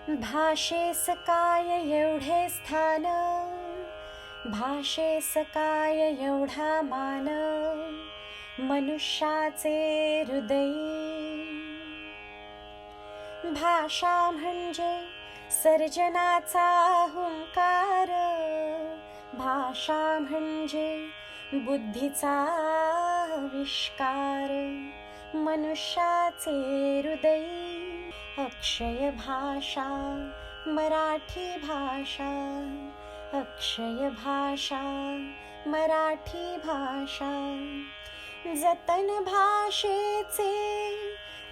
भाषेस काय एवढे स्थान, भाषेस काय एवढा मान, मनुष्याचे हृदय. भाषा म्हणजे सर्जनाचा हुंकार, भाषा म्हणजे बुद्धीचा आविष्कार, मनुष्याचे हृदय. अक्षय भाषा मराठी भाषा, अक्षय भाषा मराठी भाषा. जतन भाषेचे,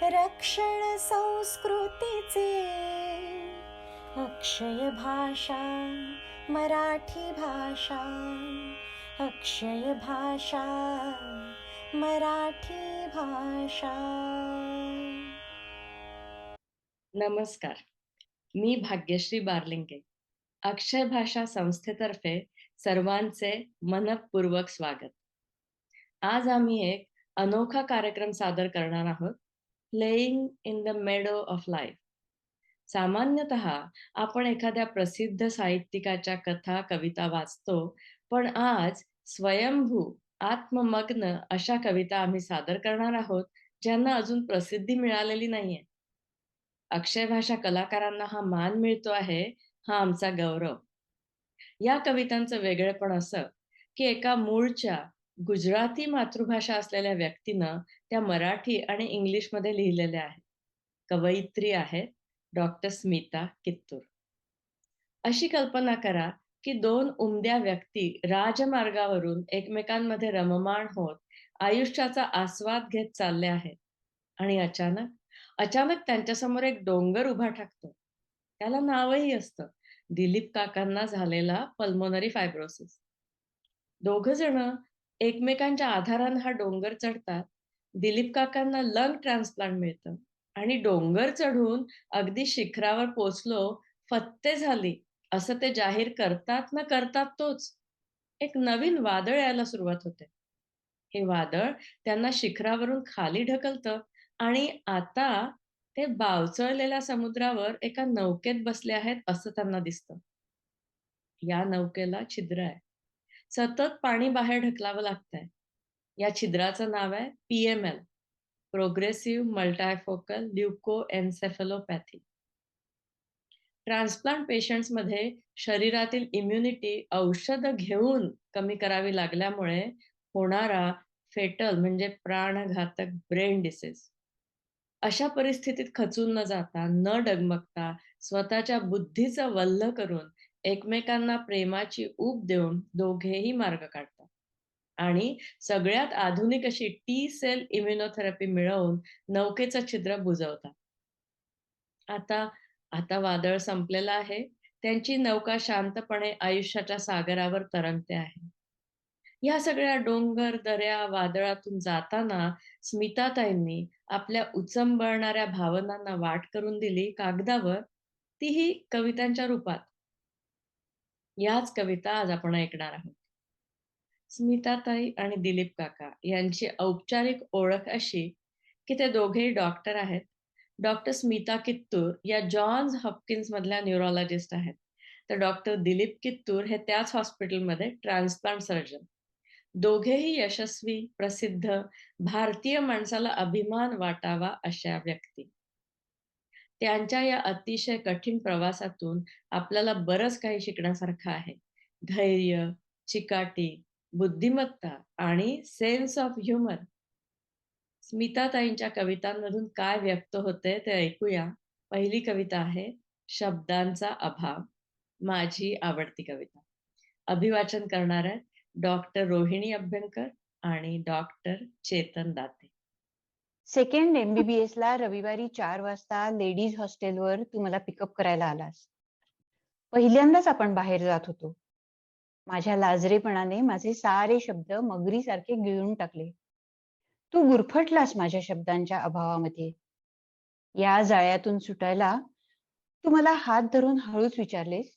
रक्षण संस्कृतीचे, अक्षय भाषा मराठी भाषा, अक्षय भाषा मराठी भाषा. नमस्कार, मी भाग्यश्री बारलिंगे. अक्षयभाषा संस्थेतर्फे सर्वांचे मनपूर्वक स्वागत. आज आम्ही एक अनोखा कार्यक्रम सादर करणार आहोत, playing in the meadow of life. सामान्यतः आपण एखाद्या प्रसिद्ध साहित्यिकाच्या कथा कविता वाचतो, पण आज स्वयंभू आत्ममग्न अशा कविता आम्ही सादर करणार आहोत, ज्यांना अजून प्रसिद्धी मिळालेली नाहीये. अक्षयभाषा कलाकारांना हा मान मिळतो आहे, हा आमचा गौरव. या कवितांचं वेगळेपण असं की एका मूळच्या गुजराती मातृभाषा असलेल्या व्यक्तीनं त्या मराठी आणि इंग्लिशमध्ये लिहिलेल्या आहेत. कवयित्री आहेत डॉक्टर स्मिता कित्तूर. अशी कल्पना करा की दोन उमद्या व्यक्ती राजमार्गावरून एकमेकांमध्ये रममाण होत आयुष्याचा आस्वाद घेत चालले आहेत, आणि अचानक त्यांच्यासमोर एक डोंगर उभा ठाकतो. त्याला नावही असतं, दिलीप काकांना झालेला पल्मोनरी फायब्रोसिस. दोघ जण एकमेकांच्या आधारानं हा डोंगर चढतात. दिलीप काकांना लंग ट्रान्सप्लांट मिळतं आणि डोंगर चढून अगदी शिखरावर पोचलो, फत्ते झाली असं ते जाहीर करतात ना करतात तोच एक नवीन वादळ यायला सुरुवात होते. हे वादळ त्यांना शिखरावरून खाली ढकलतं आणि आता ते बावचळलेल्या समुद्रावर एका नौकेत बसले आहेत असं त्यांना दिसतं. या नौकेला छिद्र आहे. सतत पाणी बाहेर ढकलावं लागतंय. या छिद्राचं नाव आहे PML, प्रोग्रेसिव्ह मल्टायफोकल ल्युकोएन्सेफेलोपॅथी. ट्रान्सप्लांट पेशंट्समध्ये शरीरातील इम्युनिटी औषधं घेऊन कमी करावी लागल्यामुळे होणारा फेटल म्हणजे प्राणघातक ब्रेन डिसीज. अशा परिस्थितीत खचून न जाता, न डगमगता, स्वतःच्या बुद्धीचं वल्ह करून एकमेकांना प्रेमाची ऊब देऊन दोघेही मार्ग काढतात आणि सगळ्यात आधुनिक अशी T-सेल इम्युनोथेरपी मिळवून नौकेचं छिद्र बुजवतात. आता आता वादळ संपलेलं आहे. त्यांची नौका शांतपणे आयुष्याच्या सागरावर तरंगते आहे. या सगळ्या डोंगर, दऱ्या, वादळातून जाताना स्मिताताईंनी आपल्या उचंबळणाऱ्या भावनांना वाट करून दिली कागदावर, तीही कवितांच्या रूपात. याच कविता आज आपण ऐकणार आहोत. स्मिताताई आणि दिलीप काका यांची औपचारिक ओळख अशी की ते दोघेही डॉक्टर आहेत. डॉक्टर स्मिता कित्तूर या जॉन्स हॉपकिन्स मधल्या न्यूरोलॉजिस्ट आहेत. तर डॉक्टर दिलीप कित्तूर हे त्याच हॉस्पिटलमध्ये ट्रान्सप्लांट सर्जन. दोघेही यशस्वी, प्रसिद्ध, भारतीय माणसाला अभिमान वाटावा अशा व्यक्ती. त्यांच्या या अतिशय कठीण प्रवासातून आपल्याला बरंच काही शिकण्यासारखं आहे. धैर्य, चिकाटी, बुद्धिमत्ता आणि सेन्स ऑफ ह्युमर. स्मिताताईंच्या कवितांमधून काय व्यक्त होते ते ऐकूया. पहिली कविता आहे शब्दांचा अभाव, माझी आवडती कविता. अभिवाचन करणार आहेत डॉक्टर रोहिणी अभ्यंकर आणि doctor Chetan Date. Second MBBS ला रविवारी 4 वाजता लेडीज हॉस्टेलवर तू मला पिकअप करायला आलास. पहिल्यांदाच आपण बाहेर जात होतो. माझ्या लाजरेपणाने माझे सारे शब्द मगरीसारखे गिळून टाकले. तू गुरफटलास माझ्या शब्दांच्या अभावामध्ये. या जाळ्यातून सुटायला तू मला हात धरून हळूच विचारलेस,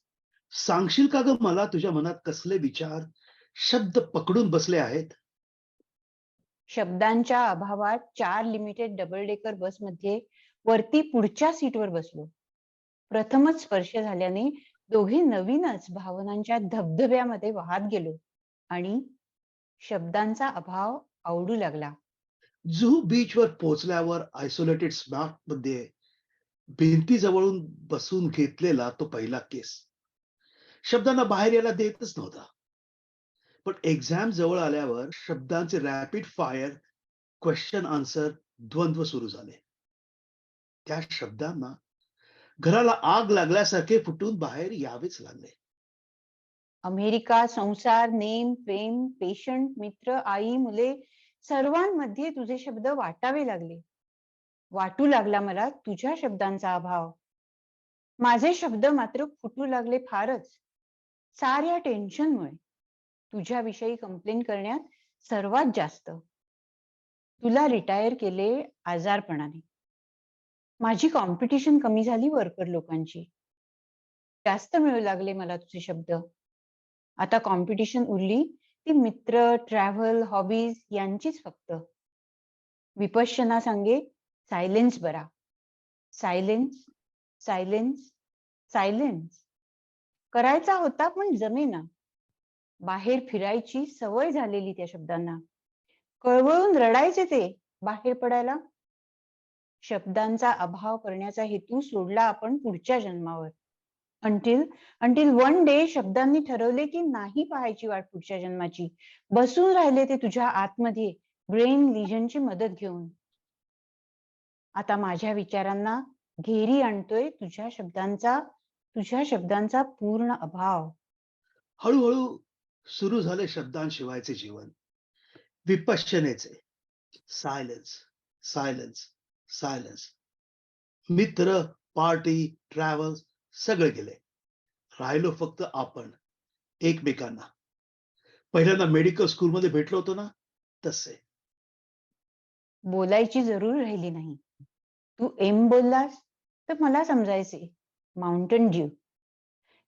सांगशील का ग मला तुझ्या मनात कसले विचार शब्द पकडून बसले आहेत? शब्दांच्या अभावात 4 लिमिटेड डबल डेकर बसमध्ये वरती पुढच्या सीटवर बसलो. प्रथमच स्पर्श झाल्याने दोघे नवीनच भावनांच्या धबधब्यामध्ये वाहत गेलो आणि शब्दांचा अभाव आवडू लागला. जुहू बीचवर पोहोचल्यावर आयसोलेटेड स्मार्ट मध्ये भिंतीजवळून बसून घेतलेला तो पहिला केस शब्दांना बाहेर यायला देतच नव्हता. पण एक्झाम जवळ आल्यावर शब्दांचे रॅपिड फायर क्वेश्चन आन्सर द्वंद्व सुरू झाले. त्या शब्दांना घराला आग लागल्यासारखे फुटून बाहेर यावेच लागले. अमेरिका, संसार, नेम, प्रेम, पेशंट, मित्र, आई, मुले सर्वांमध्ये तुझे शब्द वाटावे लागले. वाटू लागला मला तुझ्या शब्दांचा अभाव. माझे शब्द मात्र फुटू लागले फारच. साऱ्या टेन्शनमुळे. तुझ्याविषयी कंप्लेन करण्यात सर्वात जास्त. तुला रिटायर केले आजारपणाने. माझी कॉम्पिटिशन कमी झाली वर्कर लोकांची. जास्त मिळू लागले मला तुझे शब्द. आता कॉम्पिटिशन उरली ती मित्र, ट्रॅव्हल, हॉबीज यांचीच फक्त. विपश्यना सांगे सायलेन्स बरा. Silence, silence, silence. करायचा होता पण जमेना. बाहेर फिरायची सवय झालेली त्या शब्दांना. कळवळून रडायचे ते बाहेर पडायला. शब्दांचा अभाव करण्याचा हेतू सोडला आपण पुढच्या जन्मावर. अंटिल वन डे शब्दांनी ठरवले की नाही पाहायची वाट पुढच्या जन्माची. बसून राहिले ते तुझ्या आतमध्ये ब्रेन लिजनची मदत घेऊन. आता माझ्या विचारांना घेरी आणतोय तुझ्या शब्दांचा पूर्ण अभाव. हळूहळू सुरू झाले शब्दांशिवायचे जीवन. विपश्यनेचे सायलेन्स, सायलेन्स, सायलेन्स. मित्र, पार्टी, ट्रॅव्हल सगळे गेले. राहिलो फक्त आपण एकमेकांना. पहिल्यांदा मेडिकल स्कूलमध्ये भेटलो होतो ना तसे. बोलायची जरूर राहिली नाही. तू एम बोललास तर मला समजायचे माउंटन ड्यू.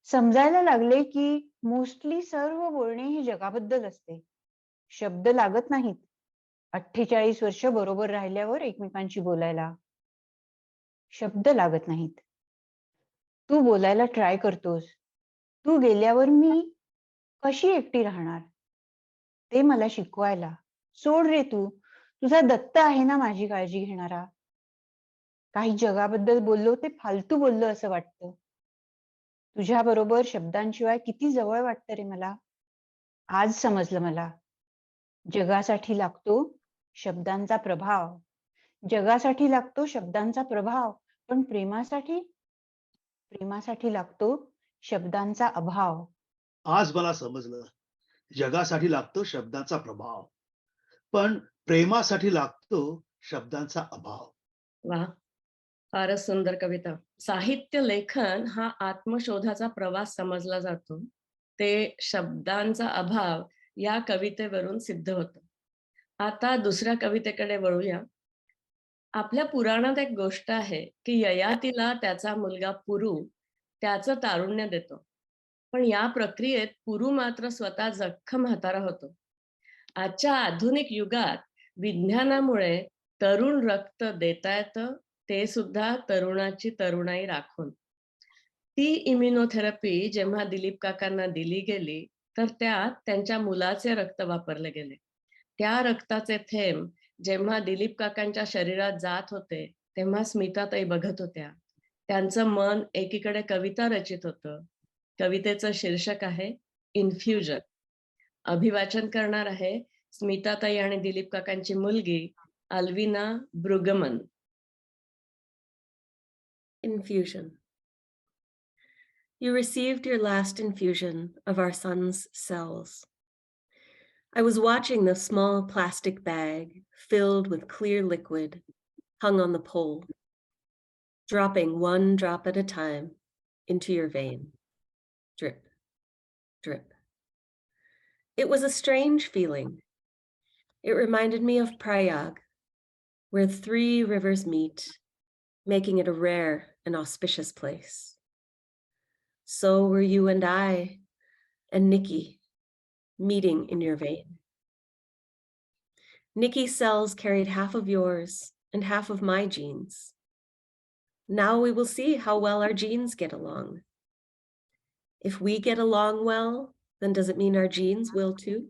समजायला लागले की मोस्टली सर्व बोलणे हे जगाबद्दल असते. शब्द लागत नाहीत 48 वर्ष बरोबर राहिल्यावर एकमेकांशी बोलायला. शब्द लागत नाहीत. तू बोलायला ट्राय करतोस. तू गेल्यावर मी कशी एकटी राहणार ते मला शिकवायला. सोड रे तू. तुझा दत्त आहे ना माझी काळजी घेणारा. काही जगाबद्दल बोललो ते फालतू बोललो असं वाटतं. तुझ्या बरोबर शब्दांशिवाय किती जवळ वाटतं रे मला. आज समजलं मला. जगासाठी लागतो शब्दांचा प्रभाव. जगासाठी लागतो शब्दांचा प्रभाव. पण प्रेमासाठी लागतो शब्दांचा अभाव. आज मला समजलं. जगासाठी लागतो शब्दांचा प्रभाव, पण प्रेमासाठी लागतो शब्दांचा अभाव. वा, फारच सुंदर कविता. साहित्य लेखन हा आत्मशोधाचा प्रवास समजला जातो. ते शब्दांचा अभाव या कवितेवरून सिद्ध होतं. आता दुसऱ्या कवितेकडे वळूया. आपल्या पुराणात एक गोष्ट आहे की ययातीला त्याचा मुलगा पुरू त्याचं तारुण्य देतो. पण या प्रक्रियेत पुरू मात्र स्वतः जख्म म्हातारा होतो. आजच्या आधुनिक युगात विज्ञानामुळे तरुण रक्त देता येतं, ते सुद्धा तरुणाची तरुणाई राखून. ती इम्युनोथेरपी जेव्हा दिलीप काकांना दिली गेली तर त्यात त्यांच्या मुलाचे रक्त वापरले गेले. त्या रक्ताचे थेंब जेव्हा दिलीप काकांच्या शरीरात जात होते तेव्हा स्मिताताई बघत होत्या. त्यांचं मन एकीकडे कविता रचित होतं. कवितेचं शीर्षक आहे इन्फ्युजन. अभिवाचन करणार आहे स्मिताताई आणि दिलीप काकांची मुलगी अल्विना ब्रुगमन. Infusion. You received your last infusion of our son's cells. I was watching the small plastic bag filled with clear liquid hung on the pole, dropping one drop at a time into your vein. Drip, drip. It was a strange feeling. It reminded me of Prayag, where 3 rivers meet, making it a rare and auspicious place. So were you and I and Nikki meeting in your vein. Nikki's cells carried half of yours and half of my genes. Now we will see how well our genes get along. If we get along well, then does it mean our genes will too?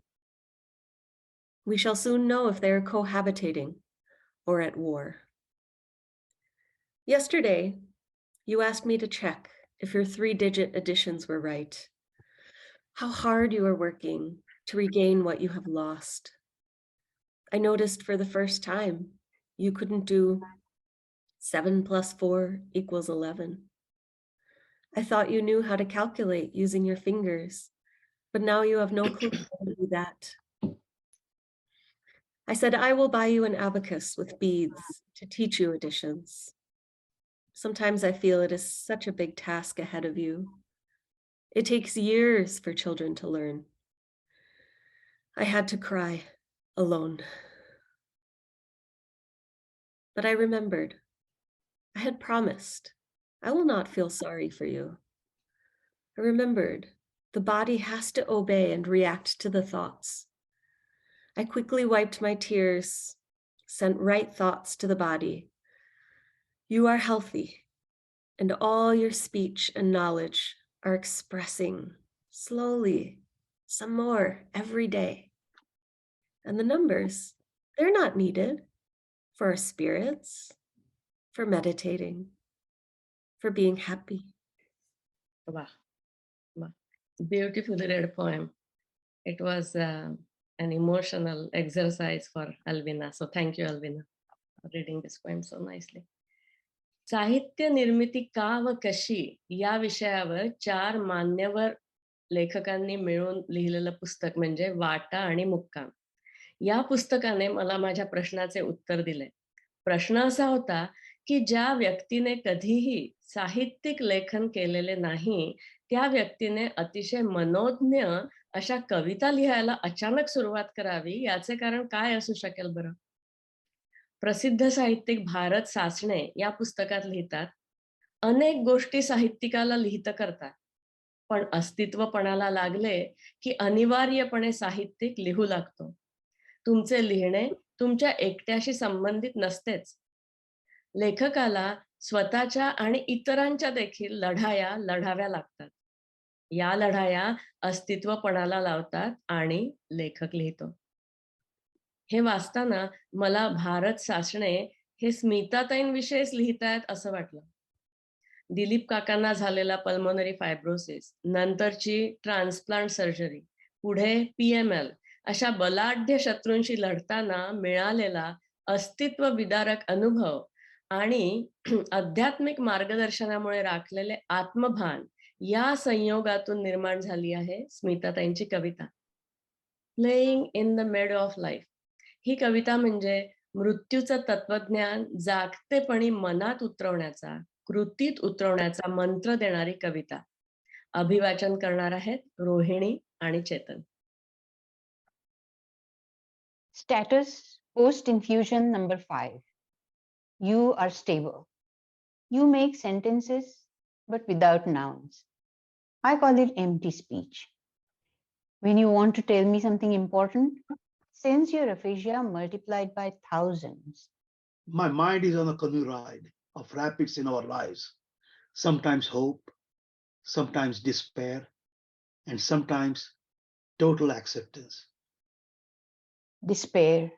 We shall soon know if they are cohabitating or at war. Yesterday, you asked me to check if your 3-digit additions were right, how hard you are working to regain what you have lost. I noticed for the first time you couldn't do 7 plus 4 equals 11. I thought you knew how to calculate using your fingers, but now you have no clue how to do that. I said, I will buy you an abacus with beads to teach you additions. Sometimes I feel it is such a big task ahead of you. It takes years for children to learn. I had to cry alone. But I remembered. I had promised. I will not feel sorry for you. I remembered. The body has to obey and react to the thoughts. I quickly wiped my tears, sent right thoughts to the body. You are healthy, and all your speech and knowledge are expressing slowly some more every day. And the numbers, they're not needed for our spirits, for meditating, for being happy. Wow. Beautifully read poem. It was an emotional exercise for Alvina. So thank you, Alvina, for reading this poem so nicely. साहित्य निर्मिती का व कशी या विषयावर 4 मान्यवर लेखकांनी मिळून लिहिलेलं पुस्तक म्हणजे वाटा आणि मुक्काम. या पुस्तकाने मला माझ्या प्रश्नाचे उत्तर दिले. प्रश्न असा होता की ज्या व्यक्तीने कधीही साहित्यिक लेखन केलेले नाही, त्या व्यक्तीने अतिशय मनोज्ञ अशा कविता लिहायला अचानक सुरुवात करावी, याचे कारण काय असू शकेल बरं? प्रसिद्ध साहित्यिक भारत सासणे या पुस्तकात लिहितात, अनेक गोष्टी साहित्यिकाला लिहित करतात, पण अस्तित्वपणाला लागले की अनिवार्यपणे साहित्यिक लिहू लागतो. तुमचे लिहिणे तुमच्या एकट्याशी संबंधित नसतेच. लेखकाला स्वतःच्या आणि इतरांच्या देखील लढाया लढाव्या लागतात. या लढाया अस्तित्वपणाला लावतात आणि लेखक लिहितो. हे वाचताना मला भारत सासणे हे स्मिताताईंविषयीच लिहितायत असं वाटलं. दिलीप काकांना झालेला पल्मोनरी फायब्रोसिस, नंतरची ट्रान्सप्लांट सर्जरी, पुढे PML अशा बलाढ्य शत्रूंशी लढताना मिळालेला अस्तित्व विदारक अनुभव आणि आध्यात्मिक मार्गदर्शनामुळे राखलेले आत्मभान या संयोगातून निर्माण झाली आहे स्मिताताईंची कविता. Playing in the meadow of life ही कविता म्हणजे मृत्यूचं तत्वज्ञान जागतेपणी मनात उतरवण्याचा, कृतीत उतरवण्याचा मंत्र देणारी कविता. अभिवाचन करणार आहेत रोहिणी आणि Chetan. Status post infusion number 5. You are stable. You make sentences but without nouns. I call it empty speech. When you want to tell me something important, since your aphasia multiplied by thousands. My mind is on a canoe ride of rapids in our lives. Sometimes hope, sometimes despair, and sometimes total acceptance. Despair.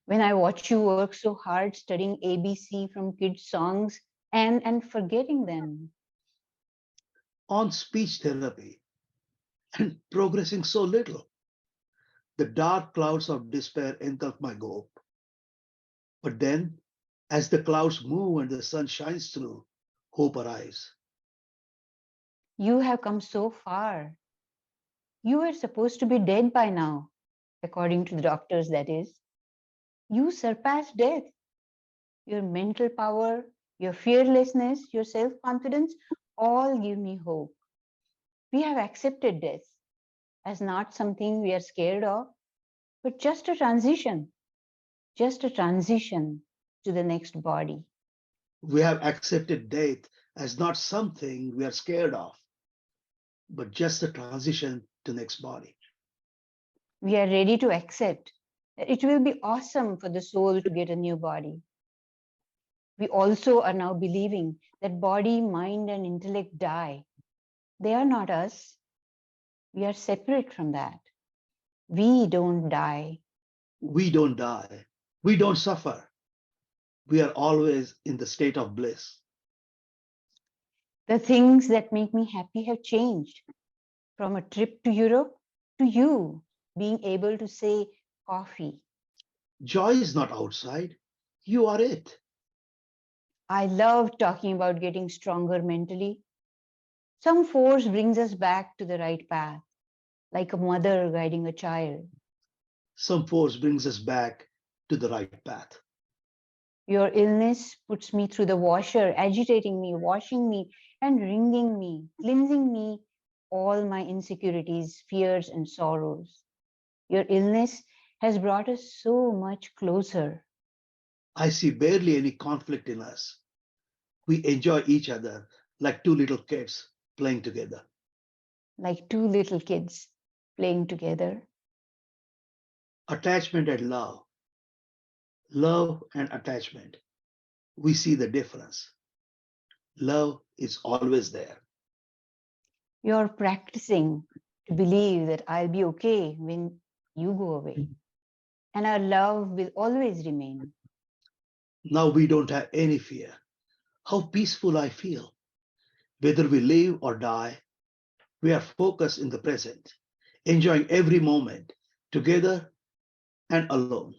When I watch you work so hard studying ABC from kids' songs and forgetting them. On speech therapy and progressing so little. The dark clouds of despair engulf my hope. But then, as the clouds move and the sun shines through, hope arrives. You have come so far. You were supposed to be dead by now, according to the doctors, that is. You surpassed death. Your mental power, your fearlessness, your self-confidence, all give me hope. We have accepted death as not something we are scared of, but just a transition to the next body. We have accepted death as not something we are scared of, but just a transition to next body. We are ready to accept that it will be awesome for the soul to get a new body. We also are now believing that body, mind, and intellect die. They are not us. We are separate from that. We don't die. We don't die. We don't suffer. We are always in the state of bliss. The things that make me happy have changed. From a trip to Europe to you being able to say coffee. Joy is not outside. You are it. I love talking about getting stronger mentally. Some force brings us back to the right path, like a mother guiding a child. Some force brings us back to the right path. Your illness puts me through the washer, agitating me, washing me, and wringing me, cleansing me, all my insecurities, fears, and sorrows. Your illness has brought us so much closer. I see barely any conflict in us. We enjoy each other like two little kids playing together. Like two little kids playing together. Attachment and love. Love and attachment. We see the difference. Love is always there. You're practicing to believe that I'll be okay when you go away. And our love will always remain. Now we don't have any fear. How peaceful I feel. Whether we live or die, we are focused in the present, enjoying every moment together and alone,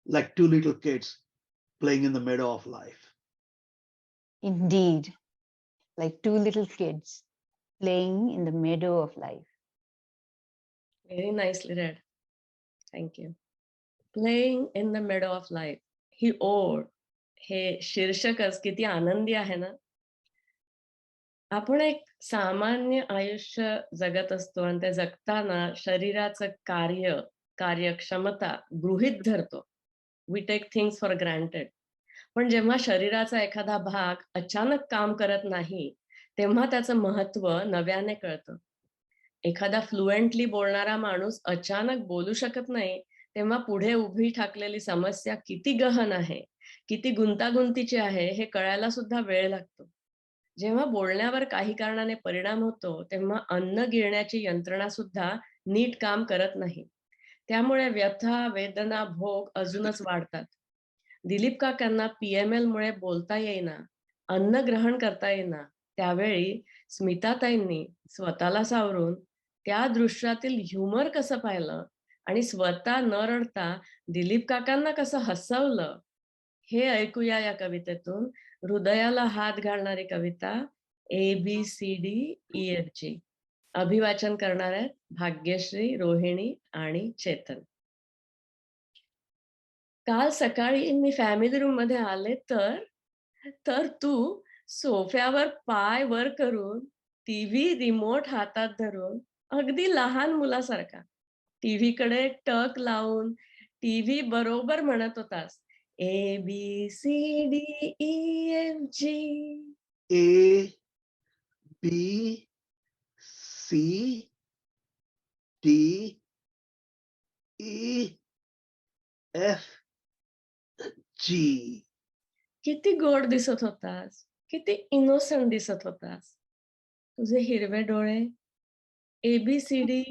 like two little kids playing in the meadow of life. Indeed, like two little kids playing in the meadow of life. Very nicely read. Thank you. Playing in the meadow of life. ही ओळ, हे शीर्षकच किती आनंदी आहे ना. आपण एक सामान्य आयुष्य जगत असतो आणि ते जगताना शरीराचं कार्यक्षमता गृहीत धरतो. We take things for granted. पण जेव्हा शरीराचा एखादा भाग अचानक काम करत नाही, तेव्हा त्याचं महत्व नव्याने कळतं. एखादा फ्लुएंटली बोलणारा माणूस अचानक बोलू शकत नाही, तेव्हा पुढे उभी ठाकलेली समस्या किती गहन आहे, किती गुंतागुंतीची आहे, हे कळायला सुद्धा वेळ लागतो. जेव्हा बोलण्यावर काही कारणाने परिणाम होतो, तेव्हा अन्न गिळण्याची यंत्रणा सुद्धा नीट काम करत नाही. त्यामुळे व्यथा, वेदना, भोग अजूनच वाढतात. दिलीप काकांना PML मुळे बोलता येईना, अन्न ग्रहण करता येईना, त्यावेळी स्मिताताईंनी स्वतःला सावरून त्या दृश्यातील ह्युमर कसं पाहिलं आणि स्वतः न रडता दिलीप काकांना कसं हसवलं, हे ऐकूया या कवितेतून. हृदयाला हात घालणारी कविता ABCDEFG. अभिवाचन करणार आहेत भाग्यश्री, रोहिणी आणि चेतन. काल सकाळी मी फॅमिली रूम मध्ये आले तर तू सोफ्यावर पाय वर करून टीव्ही रिमोट हातात धरून अगदी लहान मुलासारखा टीव्ही कडे टक लावून टीव्ही बरोबर म्हणत होतास ABCDEFG. ABCDEFG. किती गोड दिसत होतास, किती इनोसंट दिसत होतास. तुझे हिरवे डोळे ABCD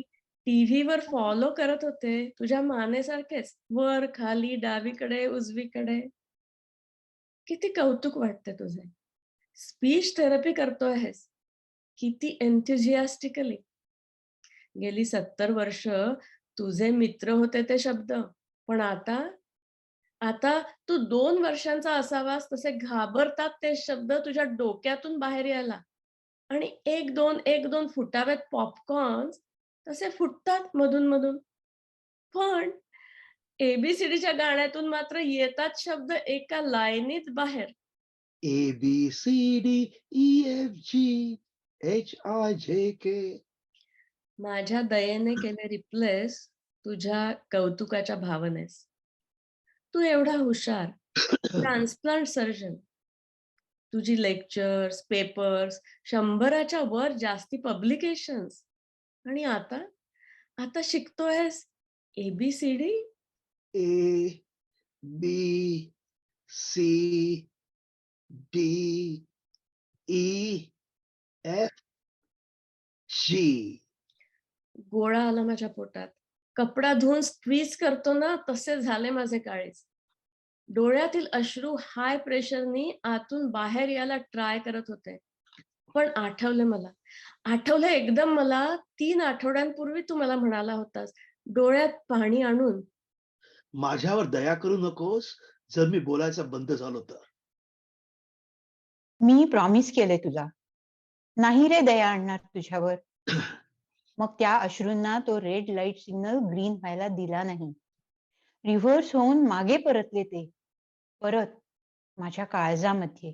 टीव्हीवर फॉलो करत होते तुझ्या मानेसारखेच, वर खाली डावीकडे उजवीकडे. किती कौतुक वाटते तुझे. स्पीच थेरपी करतोयस किती एन्थुझियास्टिकली. गेली 70 वर्ष तुझे मित्र होते ते शब्द, पण आता तू 2 वर्षांचा असावास तसे घाबरतात ते शब्द तुझ्या डोक्यातून बाहेर यायला. आणि एक दोन फुटावेत पॉपकॉर्न तसे फुटतात मधून मधून. पण ABCDच्या गाण्यातून मात्र येतात शब्द एका लाईनीत बाहेर. ABCDEFGHIJK. माझ्या दयेने केले रिप्लेस तुझ्या कौतुकाच्या भावनेस. तू एवढा हुशार, ट्रान्सप्लांट सर्जन. तुझी लेक्चर्स, पेपर्स, 100च्या वर जास्ती पब्लिकेशन्स. आणि आता शिकतोयस ABCD. ABCD C, D, E, F, G. गोळा आला माझ्या पोटात. कपडा धुवून स्क्वीज करतो ना, तसे झाले माझे काळीज. डोळ्यातील अश्रू हाय प्रेशरनी आतून बाहेर यायला ट्राय करत होते. पण आठवलं एकदम मला 3 आठवड्यांपूर्वी तू मला म्हणाला होतास, डोळ्यात पाणी आणून. माझ्यावर दया करू नकोस जर मी बोलायचं बंद झालो तर. मी प्रॉमिस केलंय तुला, नाही रे दया आणणार तुझ्यावर. मग त्या अश्रूंना तो रेड लाईट सिग्नल ग्रीन व्हायला दिला नाही. रिव्हर्स होऊन मागे परतले ते, परत माझ्या काळजामध्ये.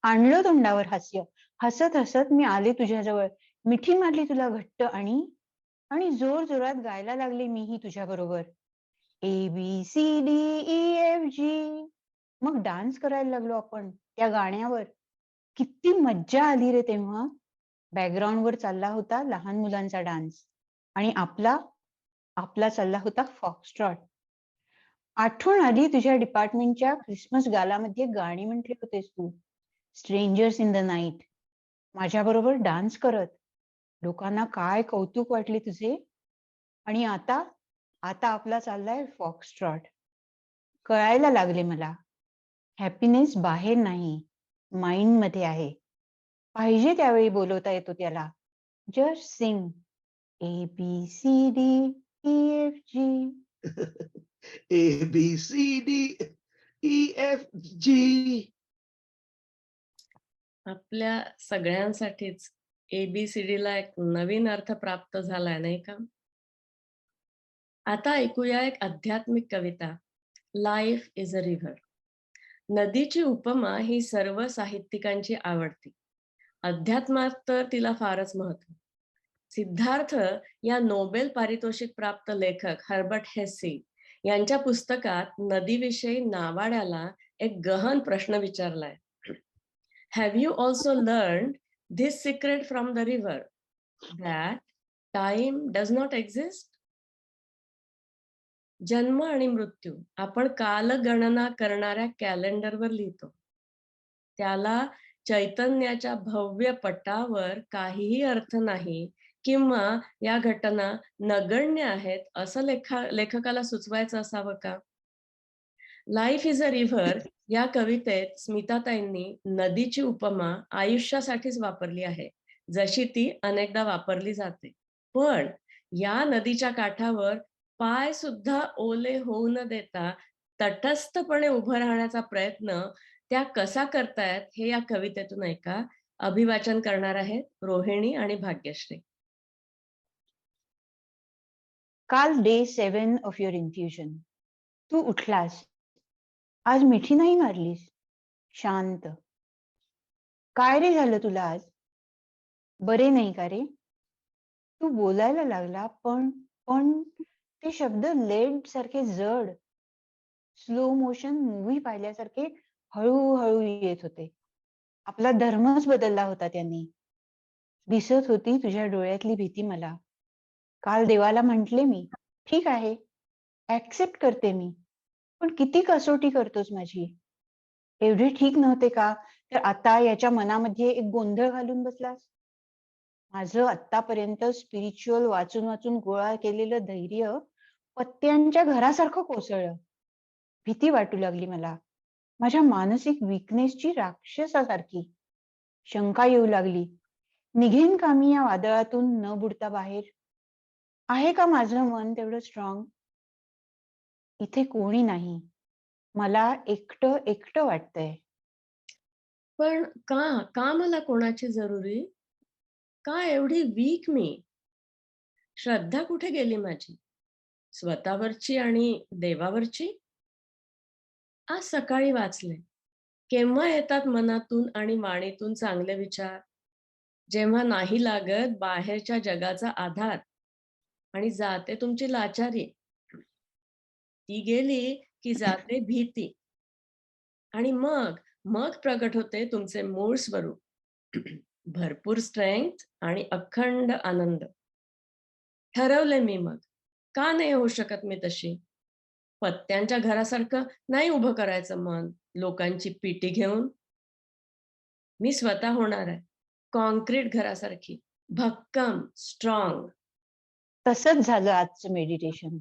आणलं तोंडावर हास्य. हसत हसत मी आले तुझ्याजवळ, मिठी मारली तुला घट्ट आणि जोर जोरात गायला लागले मीही तुझ्या बरोबर. ABCDEFG. मग डान्स करायला लागलो आपण त्या गाण्यावर. किती मज्जा आली रे तेव्हा. बॅकग्राऊंडवर चालला होता लहान मुलांचा डान्स आणि आपला चालला होता फॉक्सट्रॉट. आठवण आली तुझ्या डिपार्टमेंटच्या क्रिसमस गालामध्ये गाणी म्हटले होतेस तू, स्ट्रेंजर्स इन द नाईट, माझ्या बरोबर डान्स करत. लोकांना काय कौतुक वाटले तुझे. आणि आता आपला चाललाय फॉक्सट्रॉट. कळायला लागले मला, हॅपीनेस बाहेर नाही, माइंड मध्ये आहे. पाहिजे त्यावेळी बोलवता येतो त्याला. Just sing ABCDEFG. ABCDEFG. आपल्या सगळ्यांसाठीच ABCD ला एक नवीन अर्थ प्राप्त झालाय, नाही का? आता ऐकूया एक आध्यात्मिक कविता, लाईफ इज अ रिव्हर. नदीची उपमा ही सर्व साहित्यिकांची आवडती. अध्यात्मात तर तिला फारच महत्व. सिद्धार्थ या नोबेल पारितोषिक प्राप्त लेखक हर्बर्ट हेसी यांच्या पुस्तकात नदीविषयी नावाड्याला एक गहन प्रश्न विचारलाय. Have you also learned this secret from the river, that time does not exist? जन्म आणि मृत्यू आपण कालगणना करणाऱ्या कॅलेंडरवर लिहितो. त्याला चैतन्याच्या भव्य पटावर काहीही अर्थ नाही किंवा या घटना नगण्य आहेत असं लेखकाला सुचवायचं असावं का? लाईफ इज अ रिव्हर या कवितेत स्मिताताईंनी नदीची उपमा आयुष्यासाठीच वापरली आहे, जशी ती अनेकदा वापरली जाते. पण या नदीच्या काठावर पाय सुद्धा ओले होऊ न देता तटस्थपणे उभं राहण्याचा प्रयत्न त्या कसा करतायत हे या कवितेतून ऐका. अभिवाचन करणार आहेत रोहिणी आणि भाग्यश्री. काल डे 7 ऑफ युअर इन्फ्युजन. तू उठलास, आज मिठी नाही मारलीस, शांत. काय रे झालं तुला आज? बरे नाही का रे? तू बोलायला लागला पण ते शब्द लेड सारखे जड, स्लो मोशन मूव्ही पाहिल्यासारखे हळूहळू येत होते. आपला धर्मच बदलला होता त्यांनी. दिसत होती तुझ्या डोळ्यातली भीती मला. काल देवाला म्हंटले मी, ठीक आहे, ऍक्सेप्ट करते मी, पण किती कसोटी करतोस माझी. एवढे ठीक नव्हते का तर आता याच्या मनामध्ये एक गोंधळ घालून बसलास. माझं आतापर्यंत स्पिरिच्युअल वाचून वाचून गोळा केलेलं धैर्य पत्त्यांच्या घरासारखं कोसळलं. भीती वाटू लागली मला, माझ्या मानसिक विकनेसची राक्षसासारखी. शंका येऊ लागली, निघेन का मी या वादळातून न बुडता बाहेर? आहे का माझं मन तेवढं स्ट्रॉंग? इथे कोणी नाही, मला एकटं वाटतंय. पण का मला कोणाची जरुरी? का एवढी वीक मी? श्रद्धा कुठे गेली माझी, स्वतःवरची आणि देवावरची? आज सकाळी वाचले, केव्हा येतात मनातून आणि वाणीतून चांगले विचार, जेव्हा नाही लागत बाहेरच्या जगाचा आधार आणि जाते तुमची लाचारी. ती गेली की जाते भीती आणि मग प्रगट होते तुमचे मूळ स्वरूप, भरपूर स्ट्रेंथ आणि अखंड आनंद. ठरवले मी मग, का नाही होऊ शकत मी तशी? पत्त्यांच्या घरासारखं नाही उभं करायचं मन, लोकांची पिटी घेऊन. मी स्वतः होणार आहे कॉन्क्रीट घरासारखी, भक्कम, स्ट्रॉंग. तसंच झालं आजचं मेडिटेशन.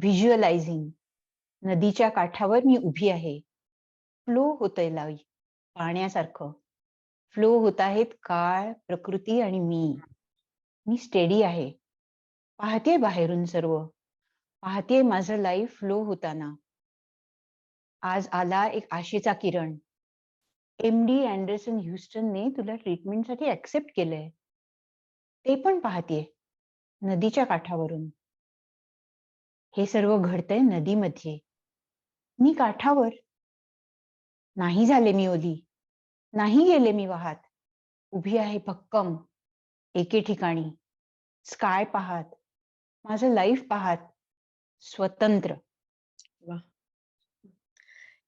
व्हिज्युअलायझिंग. नदीच्या काठावर मी उभी आहे. फ्लो होतंय लाईफ पाण्यासारखं. फ्लो होत आहेत काळ, प्रकृती आणि मी स्टेडी आहे. पाहतेय बाहेरून सर्व. पाहतेय माझं लाईफ फ्लो होताना. आज आला एक आशेचा किरण. MD अँडरसन ह्युस्टनने तुला ट्रीटमेंटसाठी ऍक्सेप्ट केलंय. ते पण पाहतेय नदीच्या काठावरून. हे सर्व घडतंय नदीमध्ये. मी काठावर. नाही झाले मी ओली. नाही गेले मी वाहत. उभी आहे भक्कम एके ठिकाणी. स्काय पाहत, माझं लाईफ पाहत, स्वतंत्र. वा.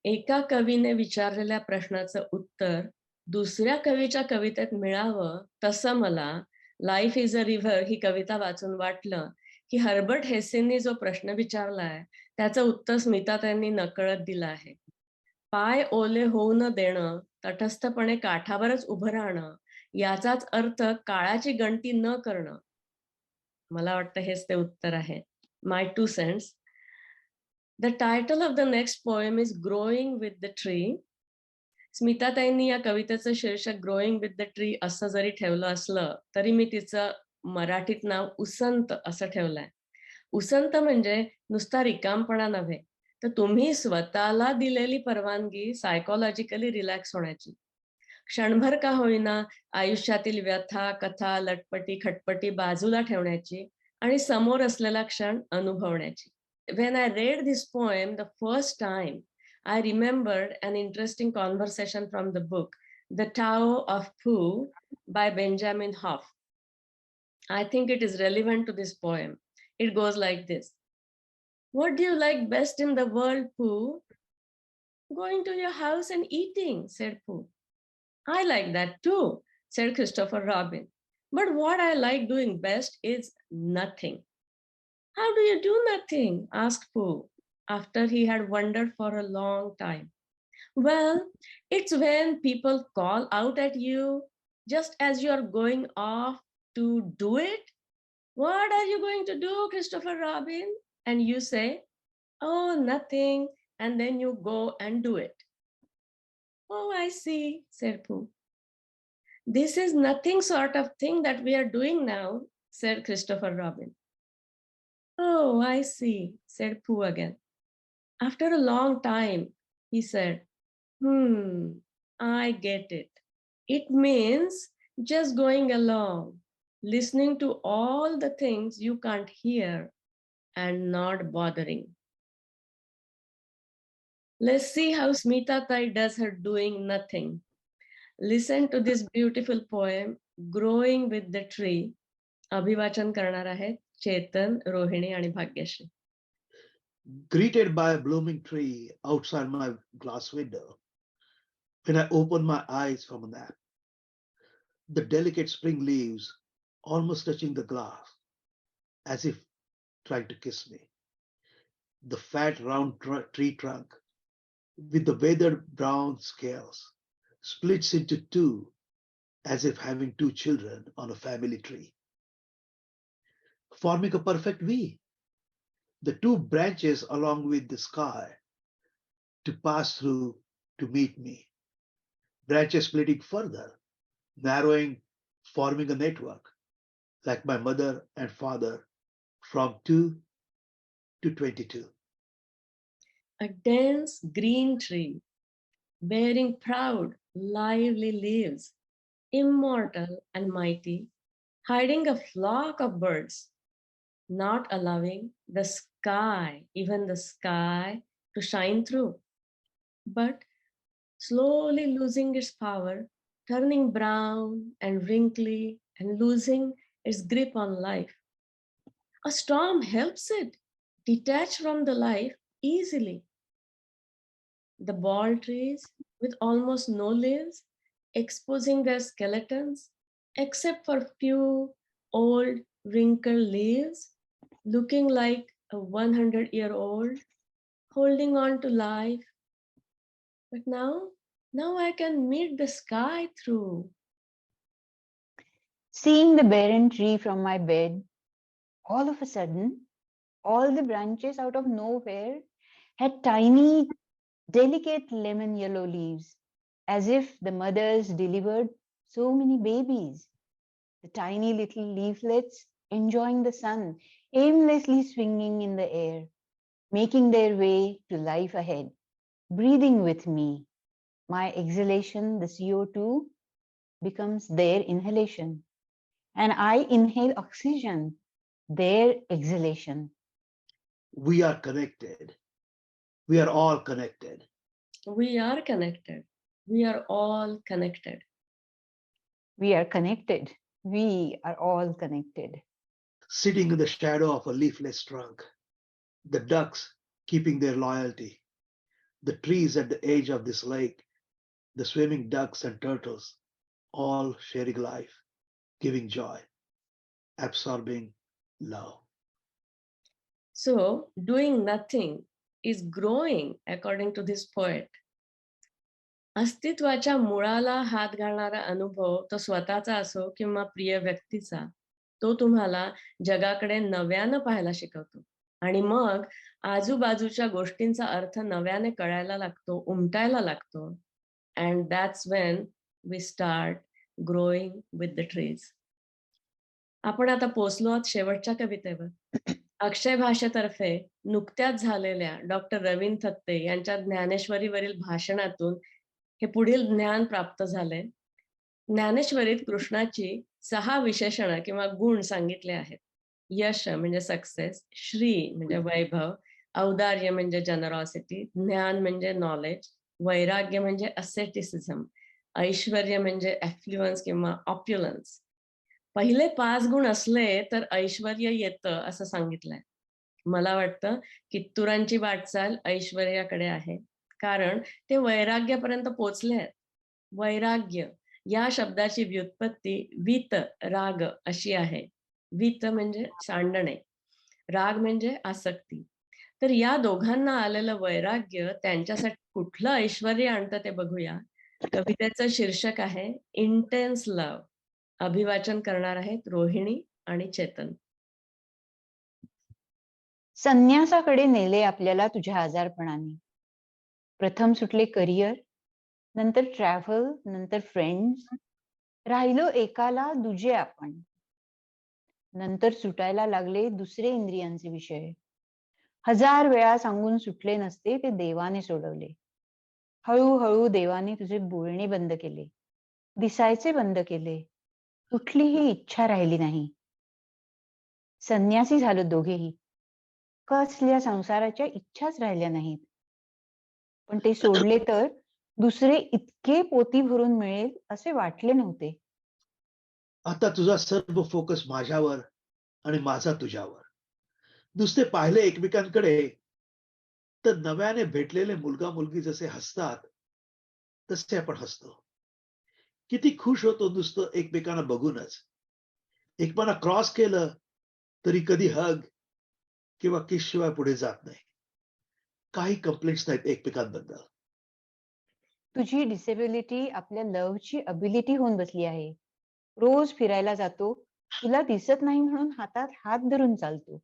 एका कवीने विचारलेल्या प्रश्नाचं उत्तर दुसऱ्या कवीच्या कवितेत मिळावं, तसं मला लाईफ इज अ रिव्हर ही कविता वाचून वाटलं की हर्बर्ट हेसेंनी जो प्रश्न विचारलाय त्याचं उत्तर स्मिताताईंनी नकळत दिलं आहे. पाय ओले होऊ न देणं, तटस्थपणे काठावरच उभं राहणं, याचाच अर्थ काळाची गणती न करणं. मला वाटतं हेच ते उत्तर आहे. माय 2 cents. The title of the next poem is Growing with the Tree. स्मिताताईंनी या कवितेचं शीर्षक ग्रोईंग विथ द ट्री असं जरी ठेवलं असलं तरी मी तिचं मराठीत नाव उसंत असं ठेवलंय. उसंत म्हणजे नुसता रिकामपणा नव्हे, तर तुम्ही स्वतःला दिलेली परवानगी सायकोलॉजिकली रिलॅक्स होण्याची. क्षणभर का होईना आयुष्यातील व्यथा, कथा, लटपटी, खटपटी बाजूला ठेवण्याची आणि समोर असलेला क्षण अनुभवण्याची. When I read this poem the first time, I remembered an interesting conversation from the book, The Tao of Pooh by Benjamin Hoff. I think it is relevant to this poem. It goes like this. What do you like best in the world, Pooh? Going to your house and eating, said Pooh. I like that too, said Christopher Robin. But what I like doing best is nothing. How do you do nothing? Asked Pooh, after he had wondered for a long time. Well, it's when people call out at you just as you're going off to do it. What are you going to do, Christopher Robin? And you say, oh, nothing. And then you go and do it. Oh, I see, said Pooh. This is nothing sort of thing that we are doing now, said Christopher Robin. Oh, I see, said Pooh again. After a long time, he said, I get it. It means just going along, listening to all the things you can't hear and not bothering. Let's see how Smita Tai does her doing nothing. Listen to this beautiful poem, Growing with the Tree. अभिवाचन करणार आहेत चेतन, रोहिणी आणि Bhagyashree. Greeted by a blooming tree outside my glass window, when I open my eyes from a nap, the delicate spring leaves almost touching the glass, as if trying to kiss me. The fat round tree trunk with the weathered brown scales splits into two, as if having two children on a family tree, forming a perfect V. The two branches along with the sky to pass through to meet me. Branches splitting further, narrowing, forming a network, like my mother and father, from 2 to 22. A dense green tree, bearing proud, lively leaves, immortal and mighty, hiding a flock of birds, not allowing the sky, even the sky, to shine through, but slowly losing its power, turning brown and wrinkly and losing its grip on life. A storm helps it detach from the life easily. The bald trees with almost no leaves, exposing their skeletons, except for few old wrinkled leaves, looking like a 100-year-old, holding on to life, But now I can meet the sky through. Seeing the barren tree from my bed, all of a sudden, all the branches out of nowhere had tiny, delicate lemon yellow leaves, as if the mothers delivered so many babies. The tiny little leaflets enjoying the sun, aimlessly swinging in the air, making their way to life ahead, breathing with me. My exhalation, the CO2, becomes their inhalation, and I inhale oxygen, their exhalation. We are connected. We are all connected. We are connected. We are all connected. We are connected. We are all connected. Sitting in the shadow of a leafless trunk, the ducks keeping their loyalty, the trees at the edge of this lake, the swimming ducks and turtles, all sharing life, giving joy, absorbing love. So, doing nothing is growing, according to this poet. अस्तित्वाच्या मुळाला हात घालणारा अनुभव तो स्वतःचा असो किंवा प्रिय व्यक्तीचा, तो तुम्हाला जगाकडे नव्यानं पाहायला शिकवतो. आणि मग आजूबाजूच्या गोष्टींचा अर्थ नव्याने कळायला लागतो, उमटायला लागतो. And that's when we start growing with the trees. आपण आता पोचलो आहोत शेवटच्या कवितेवर. अक्षय भाषेतर्फे नुकत्याच झालेल्या डॉक्टर रवींद्र थत्ते यांच्या ज्ञानेश्वरीवरील भाषणातून हे पुढील ज्ञान प्राप्त झाले. ज्ञानेश्वरीत कृष्णाची 6 विशेषणं किंवा गुण सांगितले आहेत. यश म्हणजे सक्सेस, श्री म्हणजे वैभव, औदार्य म्हणजे जनरॉसिटी, ज्ञान म्हणजे नॉलेज, वैराग्य म्हणजे असेटिसिझम, ऐश्वर्य म्हणजे ॲफ्ल्युअन्स किंवा ऑप्युलन्स. पहिले 5 गुण असले तर ऐश्वर्य येतं असं सांगितलंय. मला वाटतं कित्तुरांची वाटचाल ऐश्वर्याकडे आहे, कारण ते वैराग्यापर्यंत पोचले आहेत. वैराग्य या शब्दाची व्युत्पत्ती वित राग अशी आहे. वित म्हणजे सांडणे, राग म्हणजे आसक्ती. तर या दोघांना आलेलं वैराग्य त्यांच्यासाठी कुठलं ऐश्वर्य आणतं ते बघूया. कवितेचं शीर्षक आहे इंटेन्स लव्ह. अभिवाचन करणार आहेत रोहिणी आणि चेतन. संन्यासाकडे नेले आपल्याला तुझ्या आजारपणाने. प्रथम सुटले करिअर, नंतर ट्रॅव्हल, नंतर फ्रेंड्स. राहिलो एकाला दुजे आपण. नंतर सुटायला लागले दुसरे इंद्रियांचे विषय. 1000 वेळा सांगून सुटले नसते ते देवाने सोडवले. हळूहळू देवाने तुझे बोलणे बंद केले, दिसायचे बंद केले. कुठलीही इच्छा राहिली नाही. संन्यासी झालो दोघेही. कसल्या संसाराच्या इच्छाच राहिल्या नाहीत. पण ते सोडले तर दुसरे इतके पोती भरून मिळेल असे वाटले नव्हते. आता तुझा सर्व फोकस माझ्यावर आणि माझा तुझ्यावर. नुसते पाहिले एकमेकांकडे तर नव्याने भेटलेले मुलगा मुलगी जसे हसतात तसे आपण हसतो. किती खुश होतो नुसतं एकमेकांना बघूनच. एकमेकांना क्रॉस केलं तरी कधी हग किंवा किस शिवाय पुढे जात नाही. काही कंप्लेंट्स नाहीत एकमेकांबद्दल. तुझी डिसेबिलिटी आपल्या लव्हची अबिलिटी होऊन बसली आहे. रोज फिरायला जातो, तुला दिसत नाही म्हणून हातात हात धरून चालतो.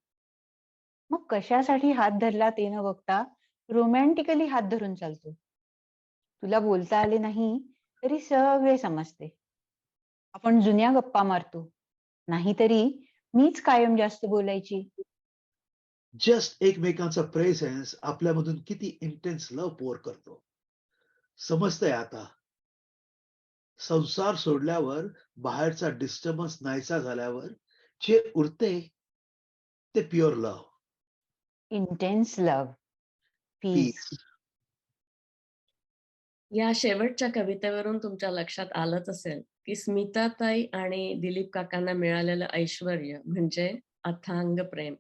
मग कशासाठी हात धरला ते न बघता रोमॅन्टिकली हात धरून चालतो. तुला बोलता आले नाही तरी सगळे समजते. आपण जुन्या गप्पा मारतो, नाहीतरी मीच कायम जास्त बोलायची. जस्ट एकमेकांचा प्रेझेन्स आपल्यामधून किती इंटेन्स लव्ह पोर करतो. समजतंय आता. संसार सोडल्यावर, बाहेरचा डिस्टर्बन्स नाहीसा झाल्यावर जे उरते ते pure love, intense love, peace. Peace. या शेवटच्या कवितेवरून तुमच्या लक्षात आलंच असेल की स्मिताताई आणि दिलीप काकांना मिळालेलं ऐश्वर्य म्हणजे अथांग प्रेम.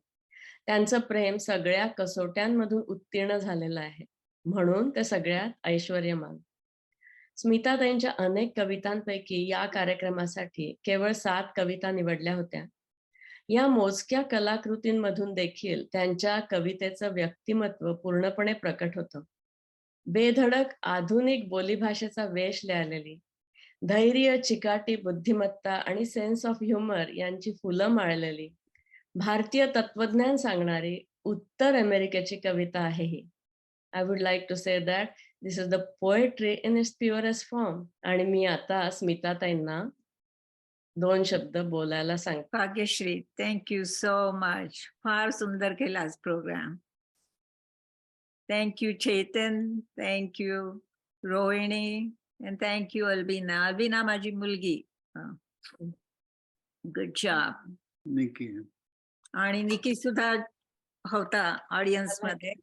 त्यांचं प्रेम सगळ्या कसोट्यांमधून उत्तीर्ण झालेलं आहे, म्हणून ते सगळ्यात ऐश्वर्यमान. स्मिताताईंच्या अनेक कवितांपैकी या कार्यक्रमासाठी केवळ 7 कविता निवडल्या होत्या. या मोजक्या कलाकृतींमधून देखील त्यांच्या कवितेचं व्यक्तिमत्व पूर्णपणे प्रकट होतं. बेधडक आधुनिक बोलीभाषेचा वेश लिहिलेली, धैर्य, चिकाटी, बुद्धिमत्ता आणि सेन्स ऑफ ह्युमर यांची फुलं माळलेली, भारतीय तत्वज्ञान सांगणारी उत्तर अमेरिकेची कविता आहे ही. I would like to say that this is the poetry in its purest form. आणि मी आता स्मिताताईंना 2 शब्द बोलायला सांगते. Bhagyashree, thank you so much. फार सुंदर केलास programme. Thank you Chetan, thank you Rohini, and thank you Albina. Albina माझी मुलगी. Good job. निकी. आणि निकी सुद्धा होता ऑडियन्स मध्ये.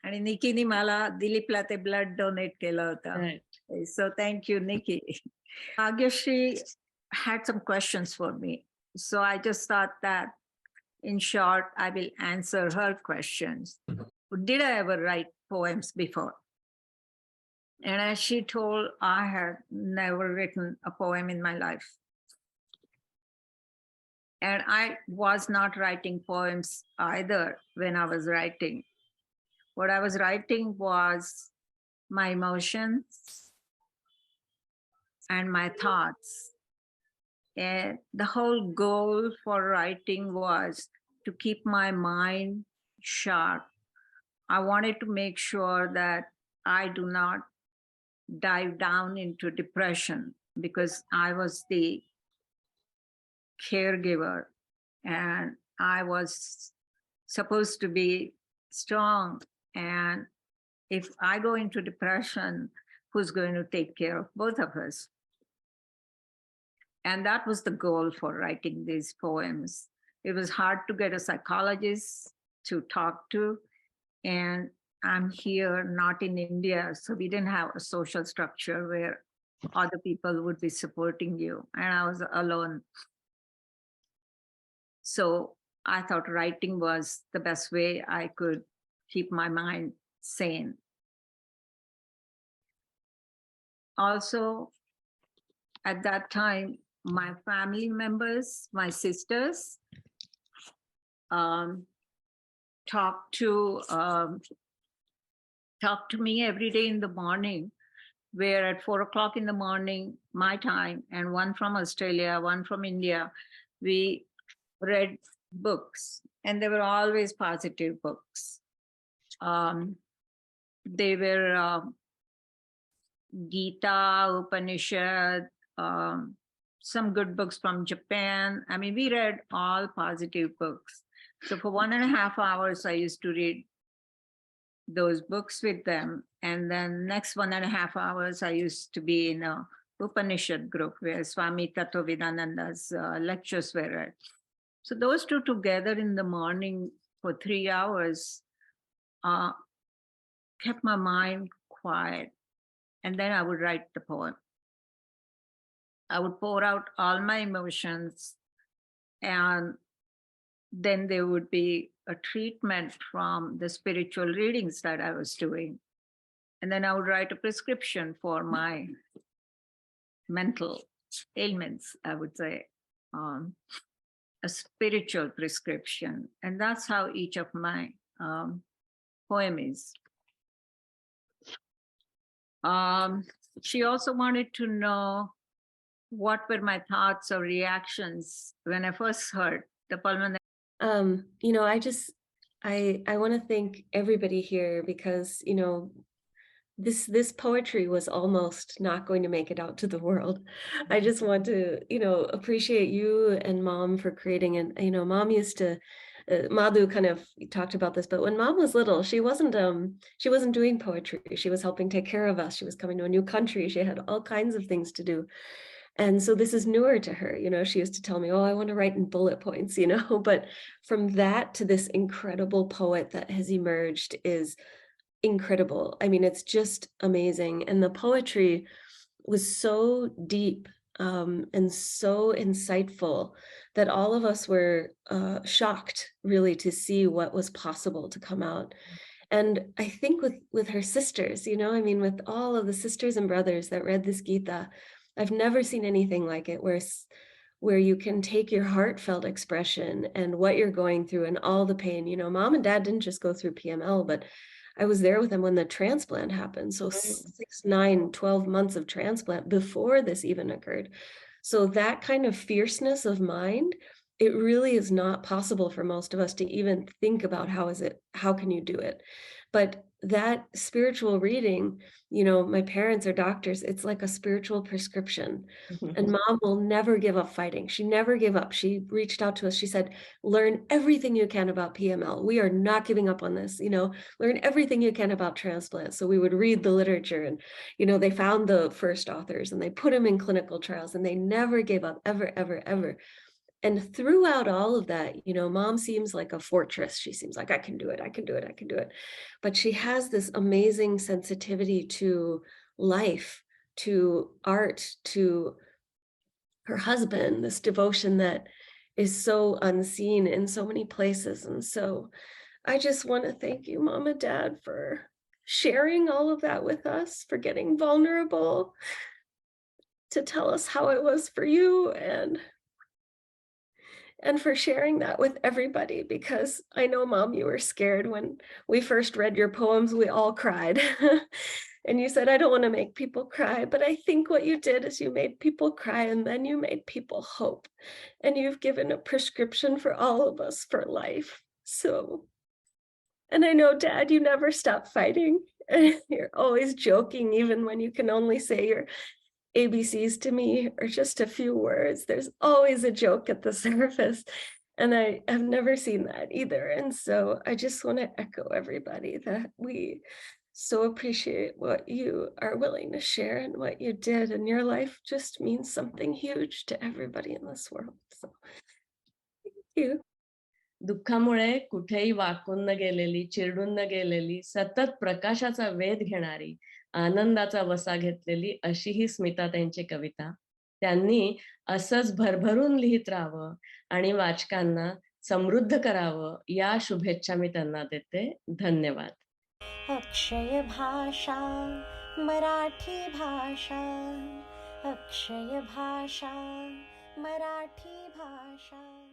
आणि निकीने मला दिलीपला ते ब्लड डोनेट केलं होतं. So thank you, Nikki. Bhagyashree had some questions for me. So I just thought that, in short, I will answer her questions. Did I ever write poems before? And as she told, I had never written a poem in my life. And I was not writing poems either when I was writing. What I was writing was my emotions and my thoughts. And the whole goal for writing was to keep my mind sharp. I wanted to make sure that I do not dive down into depression, because I was the caregiver and I was supposed to be strong. And if I go into depression, who's going to take care of both of us? And that was the goal for writing these poems. It was hard to get a psychologist to talk to. And I'm here, not in India, so we didn't have a social structure where other people would be supporting you. And I was alone. So I thought writing was the best way I could keep my mind sane. Also, at that time, my family members, my sisters, talked to me every day in the morning, where at 4 o'clock in the morning, my time, and one from Australia, one from India, we read books, and they were always positive books. They were Gita, Upanishad, some good books from Japan. I mean, we read all positive books. So for 1.5 hours, I used to read those books with them. And then next 1.5 hours, I used to be in a Upanishad group where Swami Tattvavidananda's lectures were read. So those two together in the morning for 3 hours kept my mind quiet. And then I would write the poem. I would pour out all my emotions, and then there would be a treatment from the spiritual readings that I was doing. And then I would write a prescription for my mental ailments, I would say, a spiritual prescription. And that's how each of my poem is. She also wanted to know what were my thoughts or reactions when I first heard the pulmonary. You know, I want to thank everybody here, because, you know, this poetry was almost not going to make it out to the world. I just want to, you know, appreciate you and Mom for creating it. You know, Mom used to, Madhu kind of talked about this, but when Mom was little, she wasn't doing poetry. She was helping take care of us. She was coming to a new country. She had all kinds of things to do. And so this is newer to her. You know, she used to tell me, oh, I want to write in bullet points, you know, but from that to this incredible poet that has emerged is incredible. I mean, it's just amazing. And the poetry was so deep and so insightful that all of us were shocked, really, to see what was possible to come out. And I think with her sisters, you know, I mean, with all of the sisters and brothers that read this Gita, I've never seen anything like it, where you can take your heartfelt expression and what you're going through and all the pain. You know, Mom and Dad didn't just go through PML, but I was there with him when the transplant happened. So 6, 9, 12 months of transplant before this even occurred. So that kind of fierceness of mind, it really is not possible for most of us to even think about how can you do it? But that spiritual reading, my parents are doctors. It's like a spiritual prescription. And mom will never give up fighting. She never gave up. She reached out to us. She said, learn everything you can about PML. We are not giving up on this, learn everything you can about transplant. So we would read the literature and, they found the first authors and they put them in clinical trials and they never gave up, ever, ever, ever. And throughout all of that, mom seems like a fortress. She seems like, I can do it, I can do it, I can do it. But she has this amazing sensitivity to life, to art, to her husband, this devotion that is so unseen in so many places. And so I just want to thank you, Mom and Dad, for sharing all of that with us, for getting vulnerable, to tell us how it was for you, and for sharing that with everybody, because I know, Mom, you were scared when we first read your poems. We all cried. And you said, I don't want to make people cry, but I think what you did is you made people cry, and then you made people hope. And you've given a prescription for all of us for life. So, and I know, Dad, you never stop fighting. You're always joking, even when you can only say your ABCs to me or just a few words. There's always a joke at the surface. And I have never seen that either. And so I just want to echo everybody that we so appreciate what you are willing to share, and what you did, and your life just means something huge to everybody in this world. So thank you. दुःखामुळे कुठेही वाकून न गेलेली, चिरडून न गेलेली, सतत प्रकाशाचा वेध घेणारी, आनंदाचा वसा घेतलेली अशी ही स्मिता त्यांची कविता. त्यांनी असंच भरभरून लिहित राहावं आणि वाचकांना समृद्ध करावं, या शुभेच्छा मी त्यांना देते. धन्यवाद. अक्षय भाषा मराठी भाषा, अक्षय भाषा मराठी भाषा.